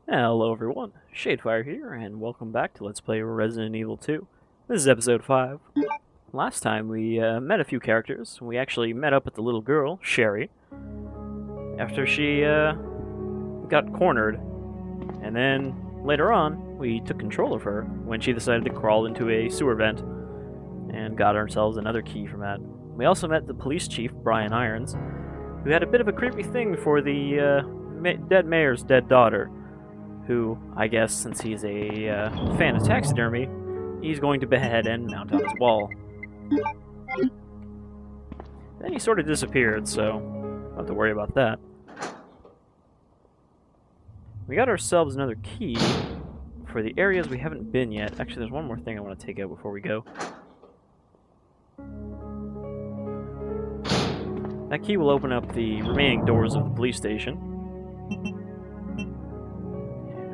Hello everyone, Shadefyre here, and welcome back to Let's Play Resident Evil 2. This is episode 5. Last time we met a few characters. We actually met up with the little girl, Sherry, after she got cornered. And then, later on, we took control of her when she decided to crawl into a sewer vent and got ourselves another key from that. We also met the police chief, Brian Irons, who had a bit of a creepy thing for the dead mayor's dead daughter, who, I guess, since he's a fan of taxidermy, he's going to behead and mount on his wall. Then he sort of disappeared, so don't have to worry about that. We got ourselves another key for the areas we haven't been yet. Actually, there's one more thing I want to take out before we go. That key will open up the remaining doors of the police station,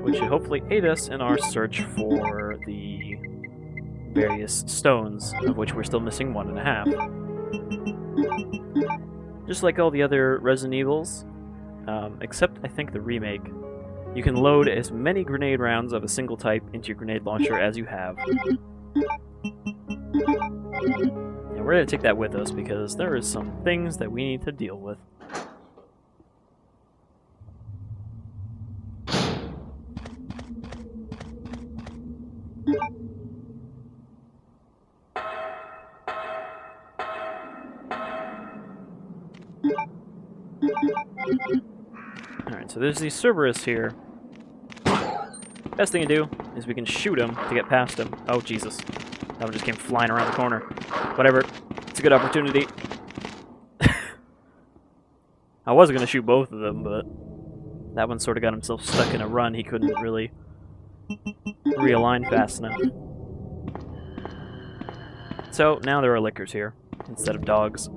which should hopefully aid us in our search for the various stones, of which we're still missing 1.5. Just like all the other Resident Evils, except I think the remake, you can load as many grenade rounds of a single type into your grenade launcher as you have. And we're going to take that with us because there is some things that we need to deal with. Alright, so there's these Cerberus here. Best thing to do is we can shoot him to get past him. Oh, Jesus. That one just came flying around the corner. Whatever. It's a good opportunity. I was going to shoot both of them, but that one sort of got himself stuck in a run. He couldn't really realign fast enough. So, now there are lickers here, instead of dogs.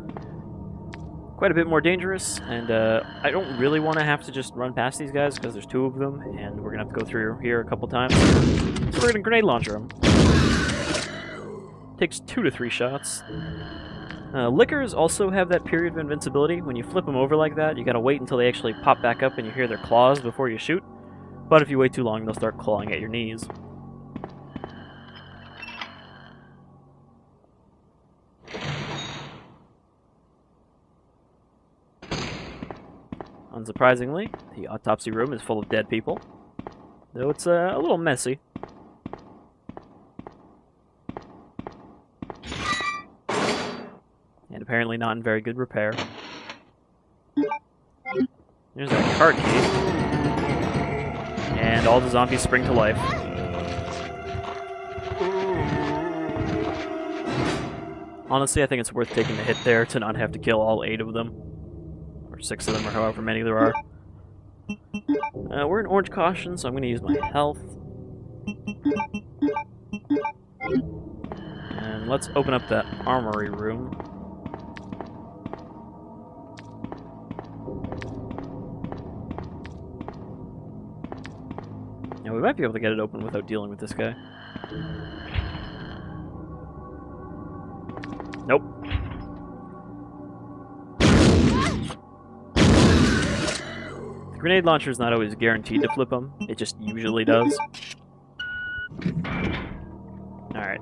Quite a bit more dangerous, and I don't really want to have to just run past these guys, because there's two of them, and we're going to have to go through here a couple times. So we're going to grenade launcher them. Takes 2 to 3 shots. Lickers also have that period of invincibility. When you flip them over like that, you gotta wait until they actually pop back up and you hear their claws before you shoot. But if you wait too long, they'll start clawing at your knees. Unsurprisingly, the autopsy room is full of dead people, though it's a little messy. And apparently not in very good repair. There's that cart key. And all the zombies spring to life. Honestly, I think it's worth taking the hit there to not have to kill all 8 of them. Or 6 of them, or however many there are. We're in orange caution, so I'm going to use my health. And let's open up that armory room. Now, we might be able to get it open without dealing with this guy. Nope. The grenade launcher is not always guaranteed to flip them. It just usually does. Alright.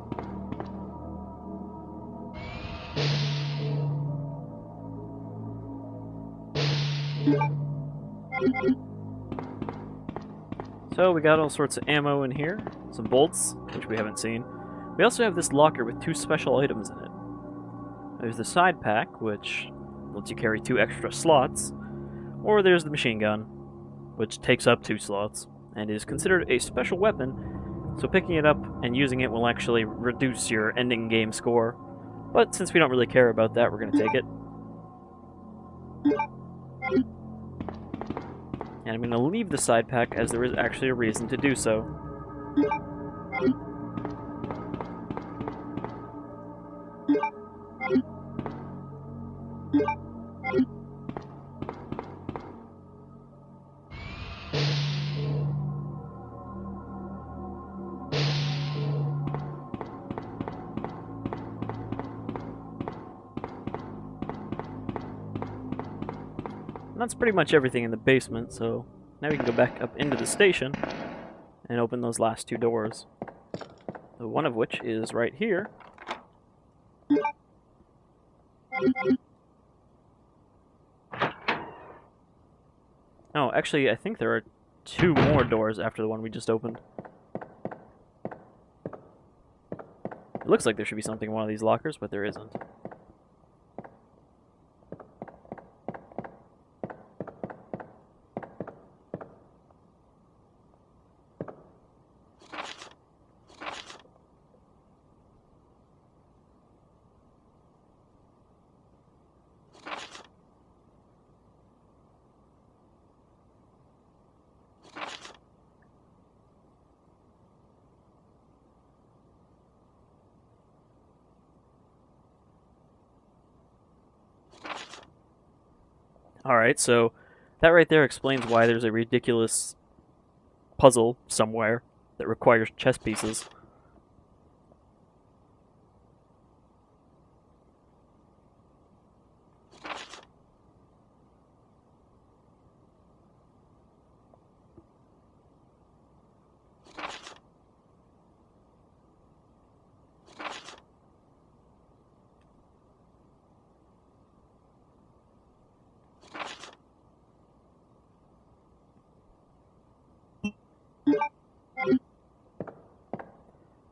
So we got all sorts of ammo in here, some bolts, which we haven't seen. We also have this locker with 2 special items in it. There's the side pack, which lets you carry 2 extra slots, or there's the machine gun, which takes up 2 slots, and is considered a special weapon, so picking it up and using it will actually reduce your ending game score. But since we don't really care about that, we're going to take it. And I'm going to leave the side pack as there is actually a reason to do so. And that's pretty much everything in the basement, so now we can go back up into the station and open those last two doors. One of which is right here. Oh, actually, I think there are two more doors after the one we just opened. It looks like there should be something in one of these lockers, but there isn't. Alright, so that right there explains why there's a ridiculous puzzle somewhere that requires chess pieces.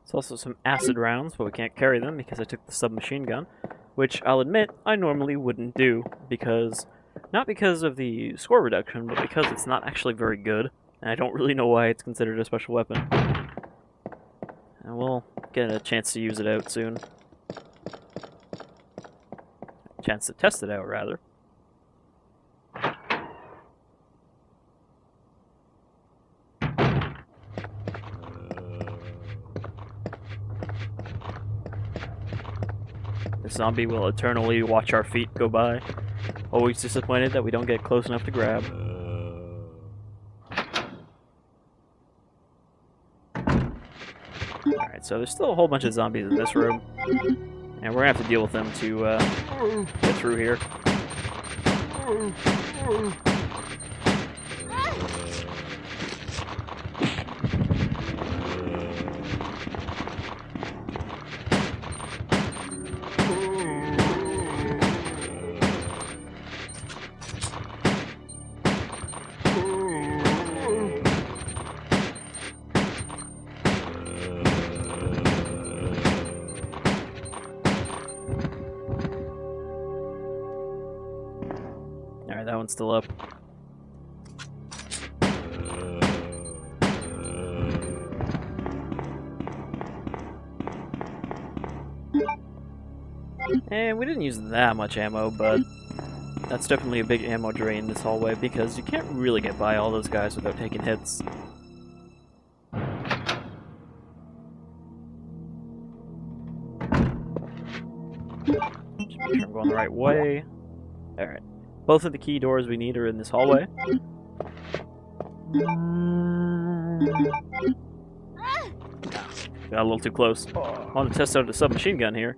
There's also some acid rounds, but we can't carry them because I took the submachine gun, which I'll admit I normally wouldn't do, because not because of the score reduction, but because it's not actually very good, and I don't really know why it's considered a special weapon. And we'll get a chance to use it out soon. A chance to test it out, rather. The zombie will eternally watch our feet go by, always disappointed that we don't get close enough to grab. Alright, so there's still a whole bunch of zombies in this room, and we're gonna have to deal with them to get through here. Alright, that one's still up. And we didn't use that much ammo, but that's definitely a big ammo drain this hallway because you can't really get by all those guys without taking hits. Just make sure I'm going the right way. Alright. Both of the key doors we need are in this hallway. Got a little too close. I want to test out the submachine gun here.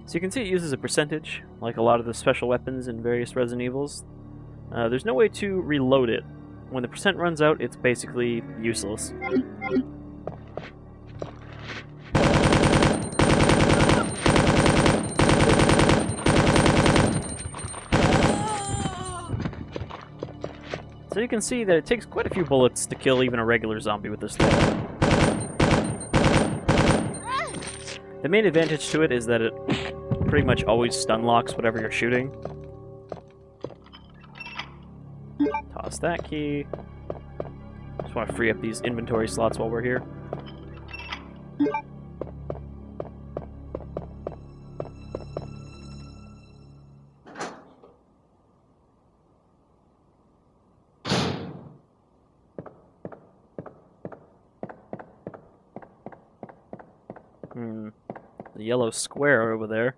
So you can see it uses a percentage, like a lot of the special weapons in various Resident Evils. There's no way to reload it. When the percent runs out, it's basically useless. So you can see that it takes quite a few bullets to kill even a regular zombie with this thing. The main advantage to it is that it pretty much always stun locks whatever you're shooting. Toss that key. Just want to free up these inventory slots while we're here. The yellow square over there.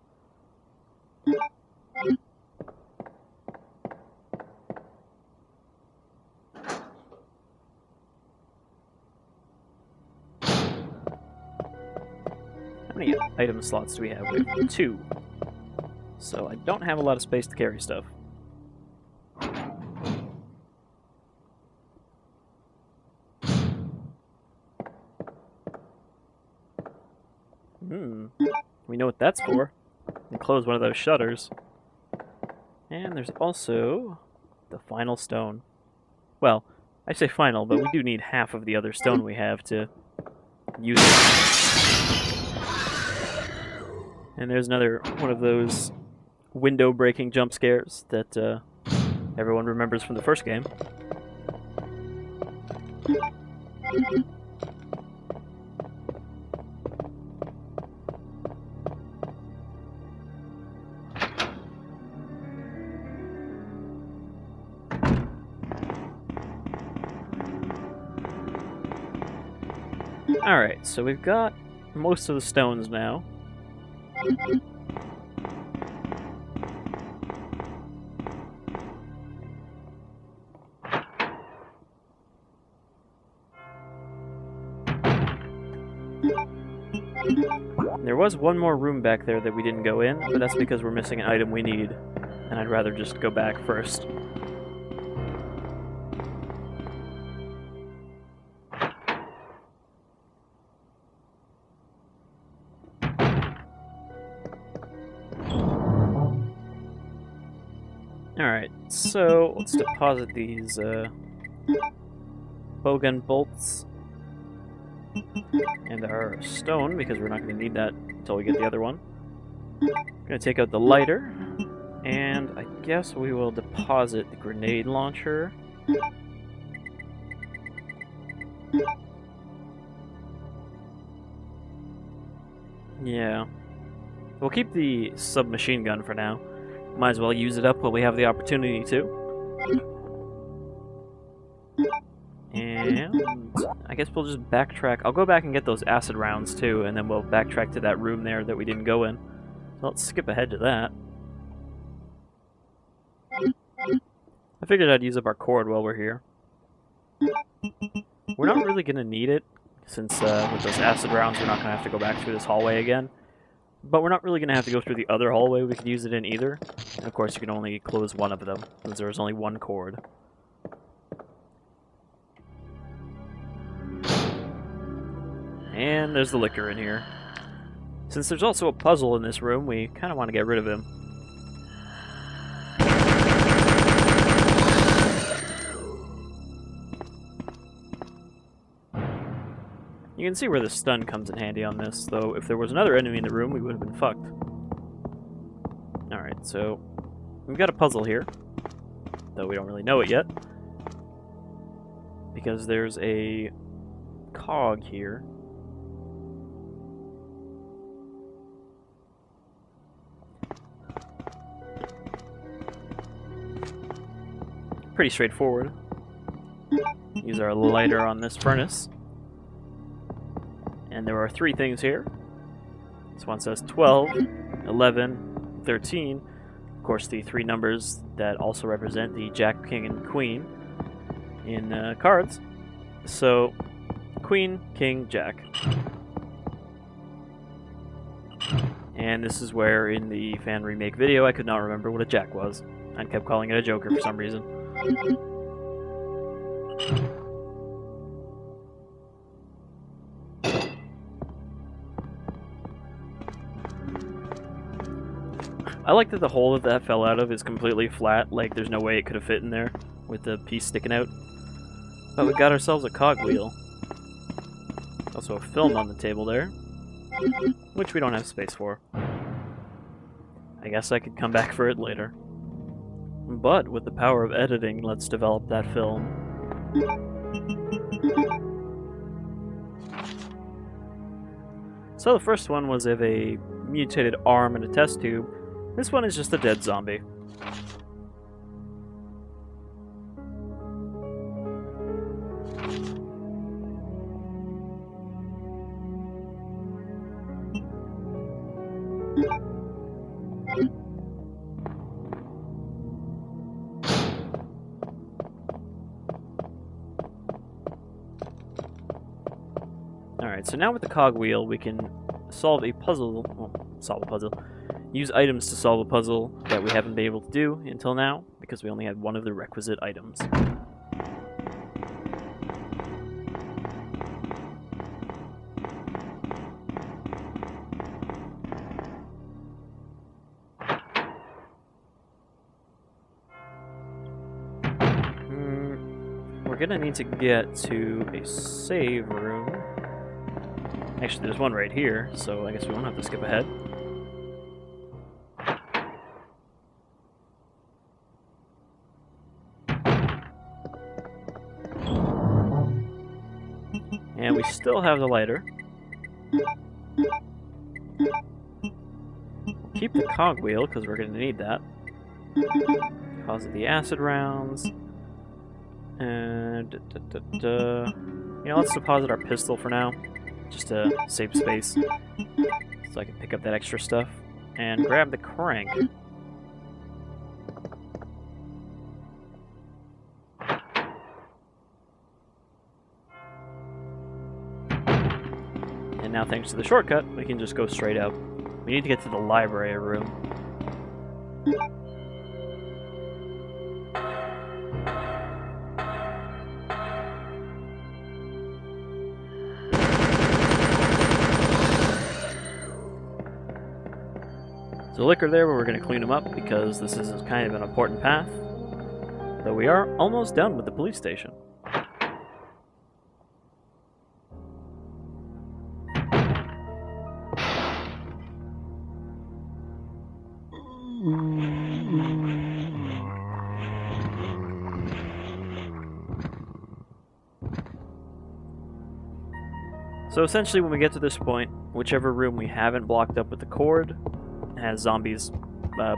How many item slots do we have? We have 2. So I don't have a lot of space to carry stuff. We know what that's for. We close one of those shutters. And there's also the final stone. Well, I say final, but we do need half of the other stone we have to use it. And there's another one of those window-breaking jump scares that everyone remembers from the first game. Alright, so we've got most of the stones now. There was one more room back there that we didn't go in, but that's because we're missing an item we need, and I'd rather just go back first. Alright, so let's deposit these bowgun bolts and our stone, because we're not going to need that until we get the other one. I'm going to take out the lighter, and I guess we will deposit the grenade launcher. Yeah. We'll keep the submachine gun for now. Might as well use it up while we have the opportunity to. And I guess we'll just backtrack. I'll go back and get those acid rounds too, and then we'll backtrack to that room there that we didn't go in. So let's skip ahead to that. I figured I'd use up our cord while we're here. We're not really going to need it, since with those acid rounds we're not going to have to go back through this hallway again. But we're not really going to have to go through the other hallway we could use it in either. And of course you can only close one of them, since there's only one cord. And there's the liquor in here. Since there's also a puzzle in this room, we kind of want to get rid of him. You can see where the stun comes in handy on this, though if there was another enemy in the room, we would have been fucked. Alright, so we've got a puzzle here, though we don't really know it yet, because there's a cog here. Pretty straightforward. Use our lighter on this furnace. And there are 3 things here. This one says 12, 11, 13. Of course, the 3 numbers that also represent the Jack, King, and Queen in cards. So, Queen, King, Jack. And this is where, in the fan remake video, I could not remember what a Jack was. I kept calling it a Joker for some reason. I like that the hole that fell out of is completely flat, like there's no way it could have fit in there with the piece sticking out. But we got ourselves a cogwheel. Also a film on the table there, which we don't have space for. I guess I could come back for it later. But with the power of editing, let's develop that film. So the first one was of a mutated arm and a test tube. This one is just a dead zombie. Alright, so now with the cogwheel we can solve a puzzle. Well, solve a puzzle. use items to solve a puzzle that we haven't been able to do until now, because we only had one of the requisite items. We're gonna need to get to a save room. Actually, there's one right here, so I guess we won't have to skip ahead. And we still have the lighter. Keep the cogwheel, because we're going to need that. Deposit the acid rounds. And... You know, let's deposit our pistol for now, just to save space, so I can pick up that extra stuff. And grab the crank. And now, thanks to the shortcut, we can just go straight out. We need to get to the library room. There's a liquor there, but we're going to clean them up because this is kind of an important path. Though we are almost done with the police station. So essentially, when we get to this point, whichever room we haven't blocked up with the cord has zombies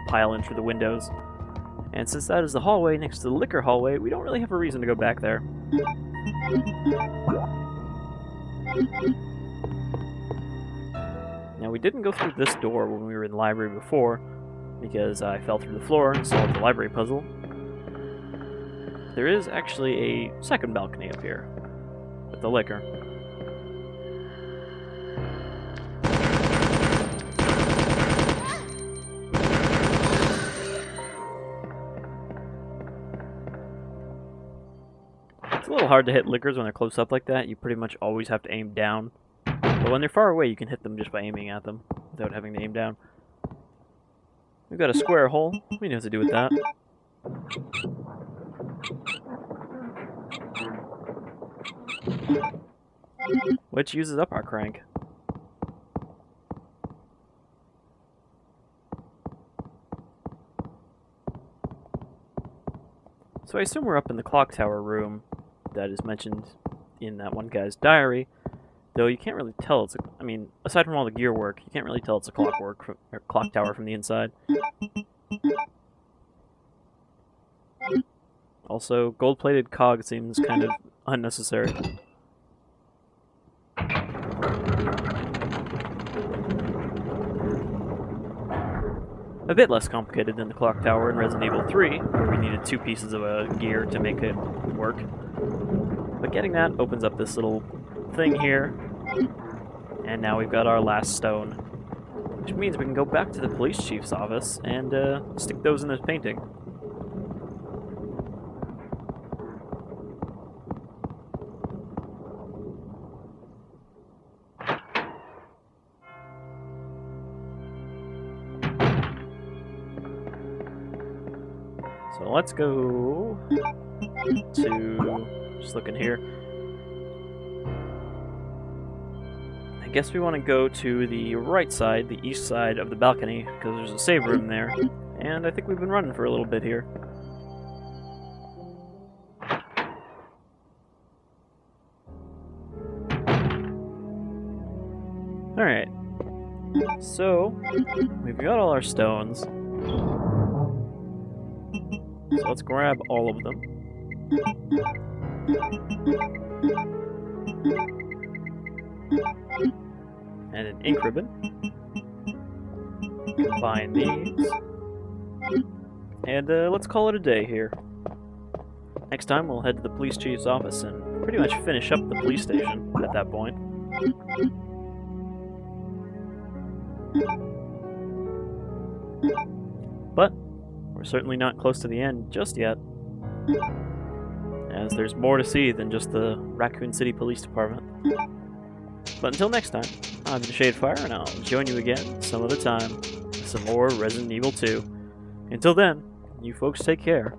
pile in through the windows. And since that is the hallway next to the liquor hallway, we don't really have a reason to go back there. Now, we didn't go through this door when we were in the library before, because I fell through the floor and solved the library puzzle. There is actually a second balcony up here with the liquor. It's a little hard to hit liquors when they're close up like that. You pretty much always have to aim down. But when they're far away, you can hit them just by aiming at them without having to aim down. We've got a square hole. We know what to do with that. Which uses up our crank. So I assume we're up in the clock tower room that is mentioned in that one guy's diary, though you can't really tell it's I mean, aside from all the gear work, you can't really tell it's a clock tower from the inside. Also, gold-plated cog seems kind of unnecessary. A bit less complicated than the clock tower in Resident Evil 3, where we needed 2 pieces of gear to make it work. But getting that opens up this little thing here, and now we've got our last stone. Which means we can go back to the police chief's office and stick those in his painting. So let's go to, just looking here, I guess we want to go to the right side, the east side of the balcony, because there's a save room there, and I think we've been running for a little bit here. Alright, so we've got all our stones. So let's grab all of them. And an ink ribbon. Combine these. And let's call it a day here. Next time we'll head to the police chief's office and pretty much finish up the police station at that point. But we're certainly not close to the end just yet, as there's more to see than just the Raccoon City Police Department. But until next time, I've been Shadefyre, and I'll join you again some other time with some more Resident Evil 2. Until then, you folks take care.